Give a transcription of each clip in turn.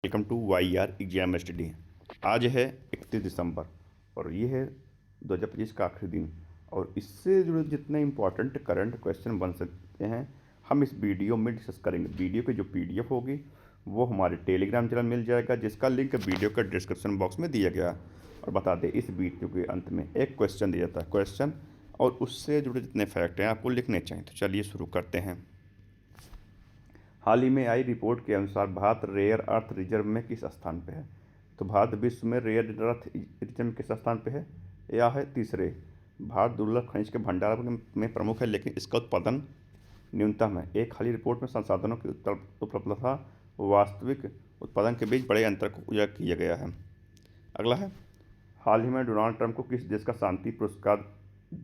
Welcome to Y R exam study. आज है 31 दिसंबर और ये है 2025 का आखिरी दिन। और इससे जुड़े जितने इम्पोर्टेंट करंट क्वेश्चन बन सकते हैं हम इस वीडियो में डिस्कस करेंगे। वीडियो की जो पीडीएफ होगी वो हमारे टेलीग्राम चैनल मिल जाएगा, जिसका लिंक वीडियो का डिस्क्रिप्शन बॉक्स में दिया गया। और बता दें, इस वीडियो के अंत में एक क्वेश्चन दिया जाता है, क्वेश्चन और उससे जुड़े जितने फैक्ट हैं आपको लिखने चाहिए। तो चलिए शुरू करते हैं। हाल ही में आई रिपोर्ट के अनुसार भारत रेयर अर्थ रिजर्व में किस स्थान पे है? तो भारत विश्व में रेयर अर्थ रिजर्व में किस स्थान पे है? यह है तीसरे। भारत दुर्लभ खनिज के भंडार में प्रमुख है, लेकिन इसका उत्पादन न्यूनतम है। एक खाली रिपोर्ट में संसाधनों की उपलब्धता व वास्तविक उत्पादन के बीच बड़े अंतर को उजागर किया गया है। अगला है, हाल ही में डोनाल्ड ट्रंप को किस देश का शांति पुरस्कार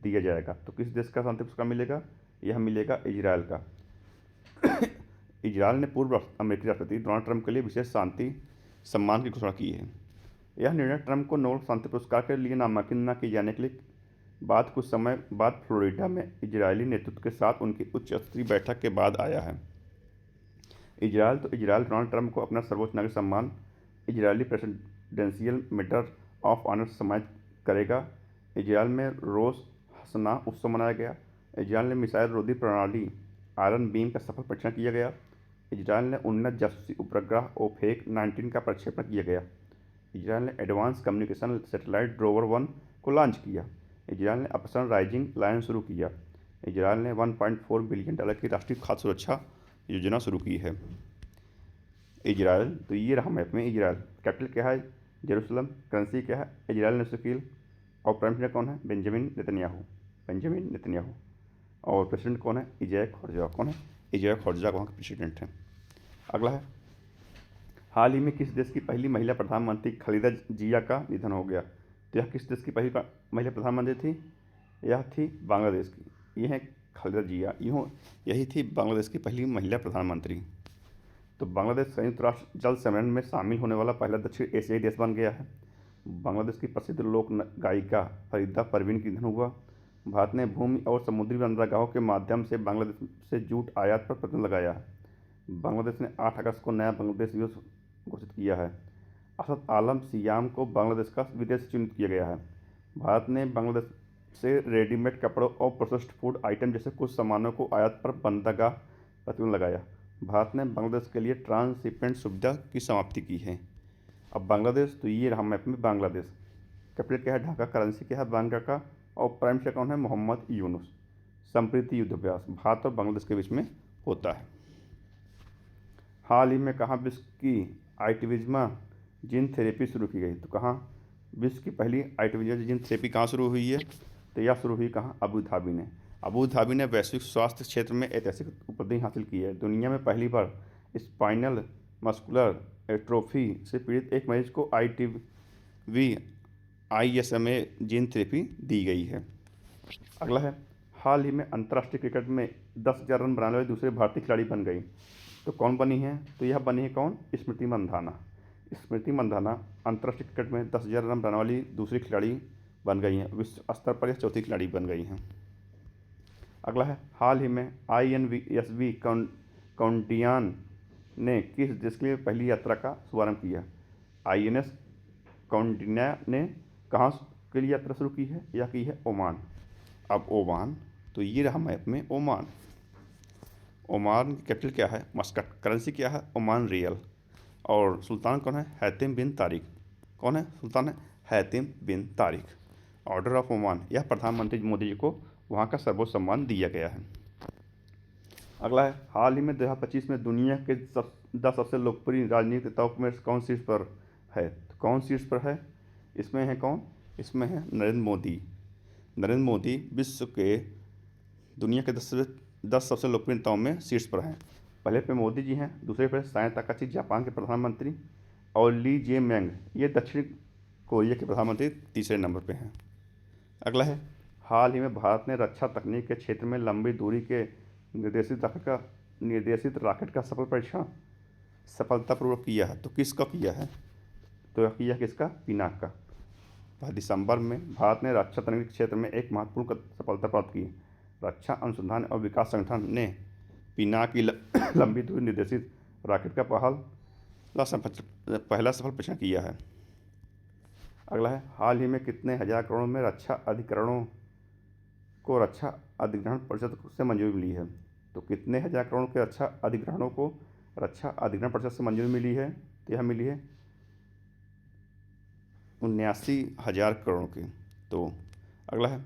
दिया जाएगा? तो किस देश का शांति पुरस्कार मिलेगा? यह मिलेगा इजराइल का। इजराइल ने पूर्व अमेरिकी राष्ट्रपति डोनाल्ड ट्रंप के लिए विशेष शांति सम्मान की घोषणा की है। यह निर्णय ट्रंप को नोबेल शांति पुरस्कार के लिए नामांकन न किए जाने के लिए बाद कुछ समय बाद फ्लोरिडा में इजरायली नेतृत्व के साथ उनकी उच्च स्तरीय बैठक के बाद आया है। इजराइल डोनाल्ड ट्रंप को अपना सर्वोच्च नागरिक सम्मान Israeli presidential medal of honour से सम्मानित करेगा। इजराइल में रोश हसना उत्सव मनाया गया। इजराइल ने मिसाइल रोधी प्रणाली आयरन बीम का सफल परीक्षण किया गया। इजराइल ने उन्नत जासूसी उपग्रह ओफेक 19 का प्रक्षेपण किया गया। इजराइल ने एडवांस कम्युनिकेशन सैटेलाइट रोवर 1 को लॉन्च किया। इजराइल ने ऑपरेशन राइजिंग लायन शुरू किया। इजराइल ने $1.4 बिलियन की राष्ट्रीय खाद्य सुरक्षा योजना शुरू की है। इजराइल, तो ये रहा मैप में इजराइल। कैपिटल क्या है? जेरूसलम। करेंसी क्या है? इजरायल ने शकील। और प्राइम मिनिस्टर कौन है? Benjamin Netanyahu. और प्रेसिडेंट कौन है? इज़ाक हेरज़ोग। कौन है? इज़ाक हेरज़ोग वहाँ के प्रेसिडेंट हैं। अगला है, हाल ही में किस देश की पहली महिला प्रधानमंत्री खालिदा जिया का निधन हो गया? तो यह किस देश की पहली महिला प्रधानमंत्री थी? यह थी बांग्लादेश की। यह है खालिदा जिया। यही थी बांग्लादेश की पहली महिला प्रधानमंत्री। तो बांग्लादेश संयुक्त राष्ट्र जल सम्मेलन में शामिल होने वाला पहला दक्षिण एशियाई देश बन गया है। बांग्लादेश की प्रसिद्ध लोक गायिका फरीदा परवीन का निधन हुआ। भारत ने भूमि और समुद्री बंदरगाहों के माध्यम से बांग्लादेश से जूट आयात पर प्रतिबंध लगाया है। बांग्लादेश ने 8 अगस्त को नया बांग्लादेश दिवस घोषित किया है। असद आलम सियाम को बांग्लादेश का विदेश चुनित किया गया है। भारत ने बांग्लादेश से रेडीमेड कपड़ों और प्रोसेस्ड फूड आइटम जैसे कुछ सामानों को आयात पर बंदरगाह प्रतिबंध लगाया। भारत ने बांग्लादेश के लिए ट्रांसशिपमेंट सुविधा की समाप्ति की है। अब बांग्लादेश, तो ये रहा मैप में बांग्लादेश। कैपिटल क्या है? ढाका। करेंसी क्या है? बैंक का। और प्राइम मिनिस्टर कौन है? मोहम्मद यूनुस। संप्रीति युद्धाभ्यास भारत और बांग्लादेश के बीच में होता है। हाल ही में कहाँ विश्व की आइटिविज्मा जीन थेरेपी शुरू की गई? तो कहाँ विश्व की पहली आइटिविज्मा जीन थेरेपी कहाँ शुरू हुई है? तो यह शुरू हुई कहाँ? अबू धाबी ने। अबू धाबी ने वैश्विक स्वास्थ्य क्षेत्र में ऐतिहासिक उपलब्धि हासिल की है। दुनिया में पहली बार स्पाइनल मस्कुलर एट्रोफी से पीड़ित एक मरीज को ISMA जीन थेरेपी दी गई है। अगला है, हाल ही में अंतर्राष्ट्रीय क्रिकेट में 10,000 रन बनाने वाली दूसरे भारतीय खिलाड़ी बन गई। तो कौन बनी है? तो यह बनी है कौन? स्मृति मंधाना। स्मृति मंधाना अंतर्राष्ट्रीय क्रिकेट में 10,000 रन बनाने वाली दूसरी खिलाड़ी बन गई हैं। विश्व स्तर पर यह चौथी खिलाड़ी बन गई हैं। अगला है, हाल ही में INSV कौंडिन्य ने किस देश के लिए पहली यात्रा का शुभारंभ किया? INS कौंडिन्य ने कहाँ के लिए यात्रा शुरू की है? यह की है ओमान। अब ओमान, तो ये रहा मैप में ओमान। ओमान की कैपिटल क्या है? मस्कट। करेंसी क्या है? Oman real. और सुल्तान कौन है? हैतिम बिन तारिक। कौन है? सुल्तान है हैतिम बिन तारिक। ऑर्डर ऑफ ओमान, यह प्रधानमंत्री मोदी जी को वहाँ का सर्वोच्च सम्मान दिया गया है। अगला है, हाल ही में 2025 में दुनिया के 10 सबसे लोकप्रिय राजनीतिक नेताओं में कौन शीर्ष पर है? तो कौन शीर्ष पर है? इसमें है कौन? इसमें है नरेंद्र मोदी। नरेंद्र मोदी विश्व के दुनिया के 10 सबसे लोकप्रिय नेताओं में शीर्ष पर हैं। पहले पे मोदी जी हैं, दूसरे पर साया ताकाची जापान के प्रधानमंत्री, और ली जेमियांग ये दक्षिण कोरिया के प्रधानमंत्री तीसरे नंबर पे हैं। अगला है, हाल ही में भारत ने रक्षा तकनीक के क्षेत्र में लंबी दूरी के निर्देशित रॉकेट का सफल परीक्षण सफलतापूर्वक किया है। तो किसका किया है? तो यह किया किसका? पिनाक का। दिसंबर में भारत ने रक्षा तकनीक क्षेत्र में एक महत्वपूर्ण सफलता प्राप्त की। रक्षा अनुसंधान और विकास संगठन ने पिनाक की लंबी दूरी निर्देशित रॉकेट का पहला पहला सफल परीक्षण किया है। अगला है, हाल ही में कितने हजार करोड़ में रक्षा अधिकरणों को रक्षा अधिग्रहण परिषद से मंजूरी मिली है? तो कितने हजार करोड़ के रक्षा अधिग्रहणों को रक्षा अधिग्रहण परिषद से मंजूरी मिली है? तो यह मिली है 79,000 करोड़ की। तो अगला है,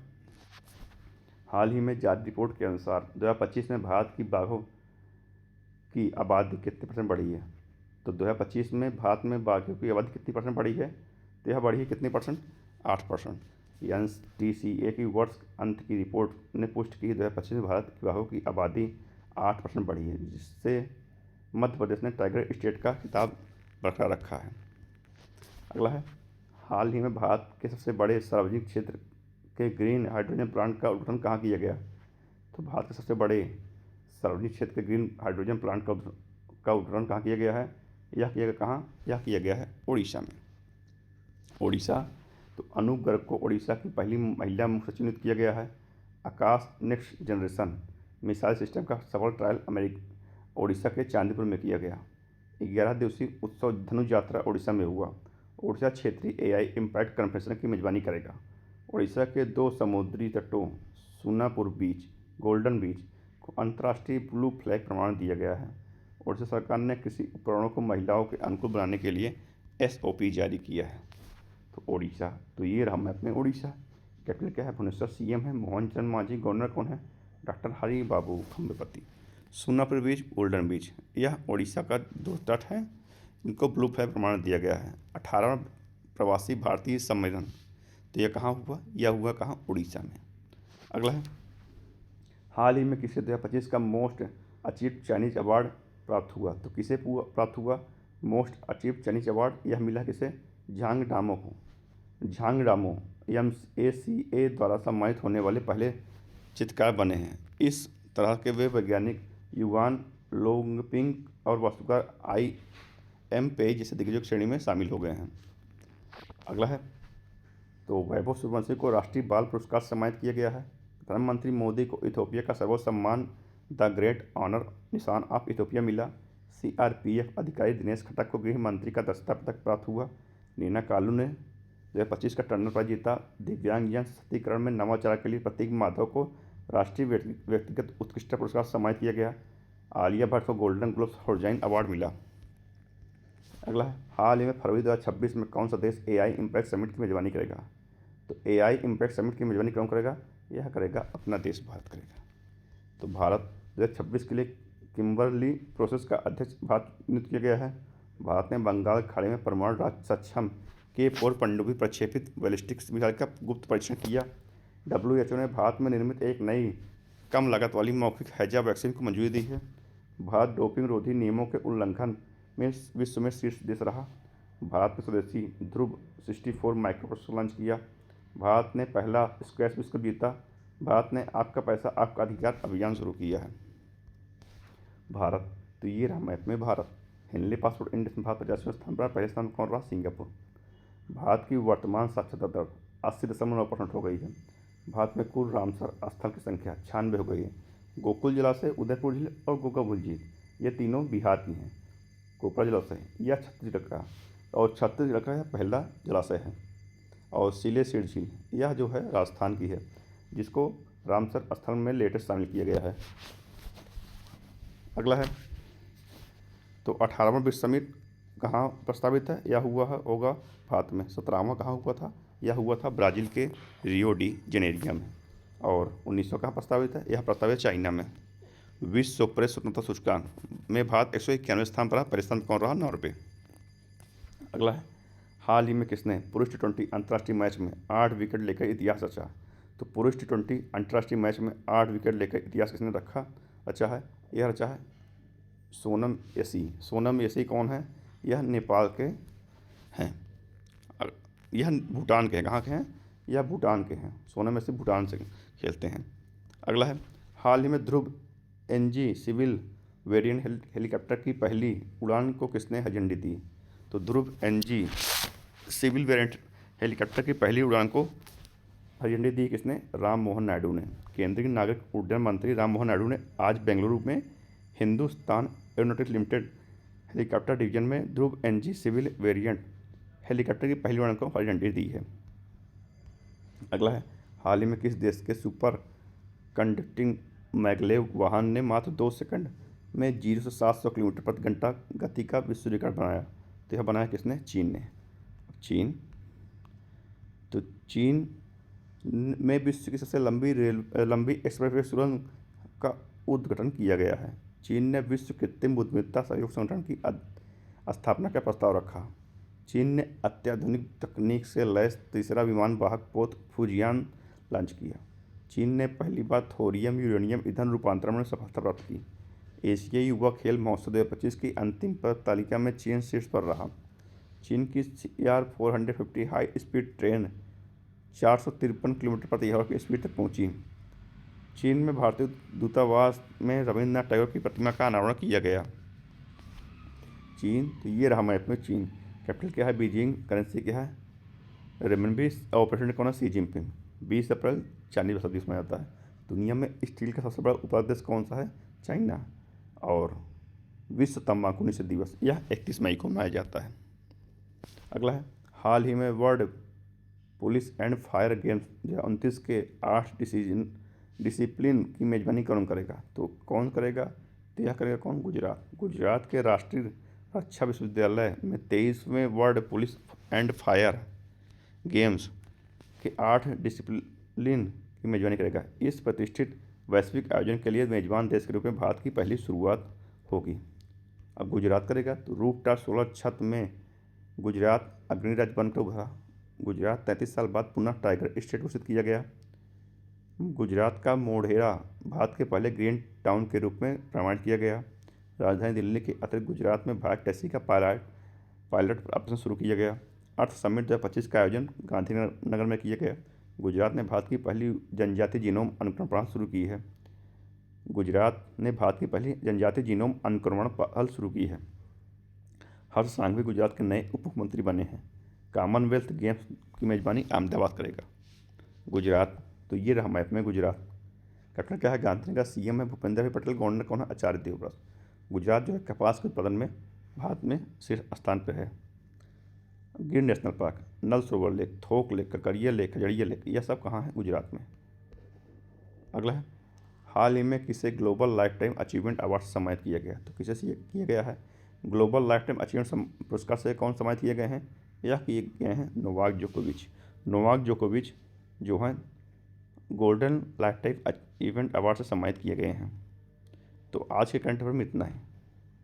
हाल ही में जारी रिपोर्ट के अनुसार 2025 में भारत की बाघों की आबादी कितने परसेंट बढ़ी है? तो 2025 में भारत में बाघों की आबादी कितनी परसेंट बढ़ी है? तो यह बढ़ी है कितनी परसेंट? 8%। NTCA की वर्ष अंत की रिपोर्ट ने पुष्टि की कि 2025 में भारत की बाघों की आबादी 8% बढ़ी है, जिससे मध्य प्रदेश ने टाइगर स्टेट का खिताब बरकरार रखा है। अगला है, हाल ही में भारत के सबसे बड़े सार्वजनिक क्षेत्र के ग्रीन हाइड्रोजन प्लांट का उद्घाटन कहाँ किया गया? तो भारत के सबसे बड़े सार्वजनिक क्षेत्र के ग्रीन हाइड्रोजन प्लांट का उद्घाटन कहाँ किया गया है? यह किया गया कहाँ? यह किया गया है उड़ीसा में। उड़ीसा। तो अनूप गर्ग को उड़ीसा की पहली महिला मुख्य सचिव नियुक्त किया गया है। आकाश नेक्स्ट जनरेशन मिसाइल सिस्टम का सफल ट्रायल उड़ीसा के चांदीपुर में किया गया। 11 दिवसीय उत्सव धनुष यात्रा उड़ीसा में हुआ। उड़ीसा क्षेत्रीय AI इम्पैक्ट कॉन्फ्रेंस की मेजबानी करेगा। उड़ीसा के 2 समुद्री तटों सोनापुर बीच, गोल्डन बीच को अंतर्राष्ट्रीय ब्लू फ्लैग प्रमाण दिया गया है। उड़ीसा सरकार ने कृषि उपकरणों को महिलाओं के अनुकूल बनाने के लिए SOP जारी किया है। तो उड़ीसा। तो ये रहा मैप में उड़ीसा। कैपिटल क्या है? भुवनेश्वर। CM है मोहन चरण मांझी। गवर्नर कौन है? डॉक्टर हरि बाबू खम्बेपति। सोनापुर बीच, गोल्डन बीच, यह उड़ीसा का 2 तट है, इनको ब्लू फ्लैग प्रमाण दिया गया है। 18वां प्रवासी भारतीय सम्मेलन, तो यह कहाँ हुआ? यह हुआ कहाँ? उड़ीसा में। अगला है, हाल ही में किसे 2025 का मोस्ट अचीव चाइनीज अवार्ड प्राप्त हुआ? तो किसे प्राप्त हुआ मोस्ट अचीव चाइनीज अवार्ड? यह मिला किसे? झांग डामो को। झांग डामो MACA द्वारा सम्मानित होने वाले पहले चित्रकार बने हैं। इस तरह के वे वैज्ञानिक युवान लोंगपिंग और वास्तुकार IM पेज जैसे दिग्गजों की श्रेणी में शामिल हो गए हैं। अगला है, तो वैभव सूर्यवंशी को राष्ट्रीय बाल पुरस्कार से सम्मानित किया गया है। प्रधानमंत्री मोदी को इथियोपिया का सर्वोच्च सम्मान द ग्रेट ऑनर निशान ऑफ इथियोपिया मिला। CRPF अधिकारी दिनेश खट्टक को गृह मंत्री का दस्ता पदक प्राप्त हुआ। नीना कालू ने 2025 का टर्नर प्राइज जीता। दिव्यांगजन सशक्तिकरण में नवाचार के लिए प्रतीक माधव को राष्ट्रीय व्यक्तिगत उत्कृष्टता पुरस्कार से सम्मानित किया गया। आलिया भट्ट को गोल्डन ग्लोब हॉर्जाइन अवार्ड मिला। अगला है, हाल ही में फरवरी 2026 में कौन सा देश AI इम्पैक्ट समिट की मेजबानी करेगा? तो AI इम्पैक्ट समिट की मेजबानी कौन करेगा? यह करेगा अपना देश भारत करेगा। तो भारत 2026 के लिए किम्बरली प्रोसेस का अध्यक्ष भारत नियुक्त किया गया है। भारत ने बंगाल खाड़ी में परमाणु सक्षम K4 पनडुब्बी प्रक्षेपित बैलिस्टिक मिसाइल का गुप्त परीक्षण किया। WHO ने भारत में निर्मित एक नई कम लागत वाली मौखिक हैजा वैक्सीन को मंजूरी दी है। भारत डोपिंग रोधी नियमों के उल्लंघन में विश्व में शीर्ष देश रहा। भारत ने स्वदेशी ध्रुव 64 माइक्रो प्रोसेसर लॉन्च किया। भारत ने पहला स्क्वैश विश्व कप जीता। भारत ने आपका पैसा आपका अधिकार अभियान शुरू किया है। भारत। तो ये रहा मैप में भारत। हेनली पासपोर्ट इंडेक्स में भारत 50वें स्थान पर। पहले स्थान पर कौन रहा? सिंगापुर। भारत की वर्तमान साक्षरता दर 80.9% हो गई है। भारत में कुल रामसर स्थल की संख्या 96 हो गई है। गोकुल जलाशय, उदयपुर झील और गोगाबुल झील, ये तीनों बिहार की हैं। कोपरा जलाशय यह छत्तीसगढ़ का, और छत्तीसगढ़ का यह पहला जलाशय है। और सिलेसिड झील यह जो है राजस्थान की है, जिसको रामसर स्थल में लेटेस्ट शामिल किया गया है। अगला है, तो 18वां विश्व समिट कहाँ प्रस्तावित है? यह होगा भारत में। 17वां कहाँ हुआ था? यह हुआ था ब्राज़ील के रियो डी जेनेरिया में। और 1900 कहाँ प्रस्तावित है? यह प्रस्तावित है चाइना में। विश्व प्रेस स्वतंत्रता सूचकांक में भारत 191वें स्थान पर रहा। पहले स्थान पर कौन रहा? नॉर्वे। अगला है, हाल ही में किसने पुरुष T20 अंतर्राष्ट्रीय मैच में 8 विकेट लेकर इतिहास रचा? तो पुरुष T20 अंतर्राष्ट्रीय मैच में 8 विकेट लेकर इतिहास किसने रचा है? यह रचा है सोनम यशी। सोनम यशी कौन है? यह नेपाल के हैं। यह भूटान के हैं। कहाँ के हैं? यह भूटान के हैं। सोनम यशी भूटान से खेलते हैं। अगला है, हाल ही में ध्रुव NG सिविल वेरिएंट हेलीकॉप्टर की पहली उड़ान को किसने हरी झंडी दी? तो ध्रुव NG सिविल वेरिएंट हेलीकॉप्टर की पहली उड़ान को हरी झंडी दी किसने? राम मोहन नायडू ने। केंद्रीय नागरिक उड्डयन मंत्री राम मोहन नायडू ने आज बेंगलुरु में Hindustan aeronautics limited helicopter division में ध्रुव NG सिविल वेरिएंट हेलीकॉप्टर की पहली उड़ान को हरी झंडी दी है। अगला है, हाल ही में किस देश के सुपर कंडक्टिंग मैगलेव वाहन ने मात्र 2 सेकंड में 0 से 700 किलोमीटर प्रति घंटा गति का विश्व रिकॉर्ड बनाया? तो यह बनाया किसने? चीन ने। चीन, तो चीन में विश्व की सबसे लंबी एक्सप्रेसवे सुरंग का उद्घाटन किया गया है। चीन ने विश्व कृत्रिम बुद्धिमत्ता सहयोग संगठन की स्थापना का प्रस्ताव रखा। चीन ने अत्याधुनिक तकनीक से लैस तीसरा विमान वाहक पोत फुजियान लॉन्च किया। चीन ने पहली बार थोरियम यूरेनियम ईंधन रूपांतरण में सफलता प्राप्त की। एशियाई युवा खेल महोत्सव 2025 की अंतिम तालिका में चीन शीर्ष पर रहा। चीन की CR-450 high speed train 453 kilometre प्रति आवर की स्पीड तक पहुंची। चीन में भारतीय दूतावास में रविन्द्रनाथ टैगोर की प्रतिमा का अनावरण किया गया। चीन, तो ये रहा मैप में चीन। कैपिटल क्या है? बीजिंग। करेंसी क्या है? रेमनबी। और प्रेसिडेंट कौन है? सी जिनपिंग। 20 अप्रैल चाइनीज भाषा दिवस मनाया जाता है। दुनिया में स्टील का सबसे बड़ा उत्पादक देश कौन सा है? चाइना। और विश्व तंबाकू निषेध दिवस यह 31 मई को मनाया जाता है। अगला है, हाल ही में world police and fire games 2029 के 8 डिसिप्लिन की मेजबानी कौन करेगा? तो कौन करेगा? तो यह करेगा कौन? गुजरात। गुजरात के राष्ट्रीय रक्षा विश्वविद्यालय में 23वें world police and fire games के 8 डिसिप्लिन की मेजबानी करेगा। इस प्रतिष्ठित वैश्विक आयोजन के लिए मेजबान देश के रूप में भारत की पहली शुरुआत होगी। अब गुजरात करेगा, तो रूफटॉप सोलर छत में गुजरात अग्रणी राज्य बनकर उभरा। गुजरात 33 साल बाद पुनः टाइगर स्टेट घोषित किया गया। गुजरात का मोढेरा भारत के पहले ग्रीन टाउन के रूप में प्रमाणित किया गया। राजधानी दिल्ली के अतिरिक्त गुजरात में भारत टैक्सी का पायलट ऑपरेशन शुरू किया गया। अर्थ समिट 2025 का आयोजन गांधीनगर में किया गया। गुजरात ने भारत की पहली जनजातीय जीनोम अनुक्रमण पहल शुरू की है। गुजरात ने भारत की पहली जनजातीय जीनोम अनुक्रमण पहल शुरू की है। हर्ष सांघवी गुजरात के नए उप मुख्यमंत्री बने हैं। कॉमनवेल्थ गेम्स की मेजबानी अहमदाबाद करेगा। गुजरात, तो ये रहा मैप में गुजरात। कैपिटल क्या है? गांधीनगर। CM है भूपेंद्र भाई पटेल। गवर्नर कौन है? आचार्य देवव्रत। गुजरात जो है कपास के उत्पादन में भारत में शीर्ष स्थान पर है। गिर नेशनल पार्क, नल सरोवर लेक, थोक लेक, ककरिया लेक, खजड़िया लेक, यह सब कहाँ है? गुजरात में। अगला है, हाल ही में किसे global life time achievement award से सम्मानित किया गया? तो किसे किया गया है? ग्लोबल लाइफ टाइम अचीवमेंट पुरस्कार से कौन सम्मानित किए गए हैं? यह किए गए हैं नोवाक जोकोविच। नोवाक जोकोविच जो हैं golden life time achievement award से सम्मानित किए गए हैं। तो आज के करंट अफेयर में इतना है।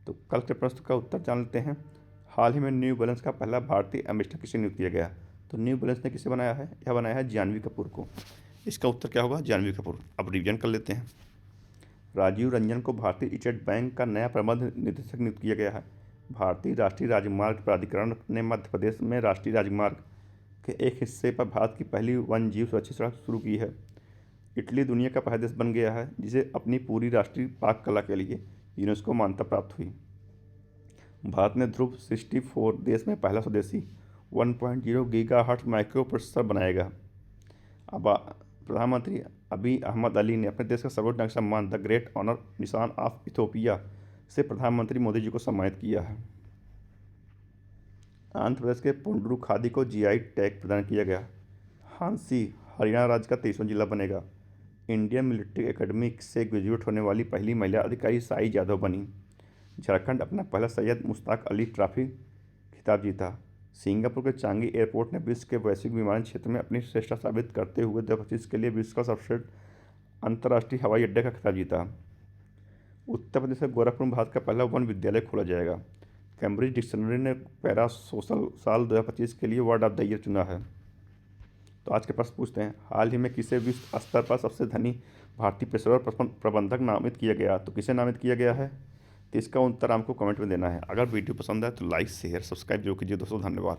तो कल के प्रश्न का उत्तर जान लेते हैं। हाल ही में न्यू बैलेंस का पहला भारतीय एम्बेसडर किसे नियुक्त किया गया? तो न्यू बैलेंस ने किसे बनाया है? यह बनाया है जानवी कपूर को। इसका उत्तर क्या होगा? जानवी कपूर। अब रिवीजन कर लेते हैं। राजीव रंजन को भारतीय स्टेट बैंक का नया प्रबंध निदेशक नियुक्त किया गया है। भारतीय राष्ट्रीय राजमार्ग प्राधिकरण ने मध्य प्रदेश में राष्ट्रीय राजमार्ग के एक हिस्से पर भारत की पहली वन्यजीव सुरक्षित सड़क शुरू की है। इटली दुनिया का पहला देश बन गया है जिसे अपनी पूरी राष्ट्रीय पाक कला के लिए यूनेस्को मान्यता प्राप्त हुई। भारत ने ध्रुव 64 देश में पहला स्वदेशी 1.0 गीगाहर्ट्ज माइक्रो प्रोसेसर बनाएगा। अब प्रधानमंत्री अबी अहमद अली ने अपने देश का सर्वोच्च नागरिक सम्मान द ग्रेट ऑनर निशान ऑफ इथियोपिया से प्रधानमंत्री मोदी जी को सम्मानित किया है। आंध्र प्रदेश के पुंडरू खादी को GI टैग प्रदान किया गया। हांसी हरियाणा राज्य का 23वां जिला बनेगा। इंडियन मिलिट्री एकेडमी से ग्रेजुएट होने वाली पहली महिला अधिकारी साई यादव बनी। झारखंड अपना पहला सैयद मुश्ताक अली ट्रॉफी खिताब जीता। सिंगापुर के चांगी एयरपोर्ट ने विश्व के वैश्विक विमानन क्षेत्र में अपनी श्रेष्ठता साबित करते हुए 2025 के लिए विश्व का सबसे अंतर्राष्ट्रीय हवाई अड्डे का खिताब जीता। उत्तर प्रदेश के गोरखपुर में भारत का पहला वन विद्यालय खोला जाएगा। कैम्ब्रिज डिक्शनरी ने पैरा सोशल साल 2025 के लिए वर्ड ऑफ द ईयर चुना है। तो आज के प्रश्न पूछते हैं, हाल ही में किसे विश्व स्तर पर सबसे धनी भारतीय पेशेवर प्रबंधक नामित किया गया? तो किसे नामित किया गया है? तो इसका उत्तर आपको कमेंट में देना है। अगर वीडियो पसंद आए तो लाइक शेयर सब्सक्राइब जरूर कीजिए दोस्तों। धन्यवाद।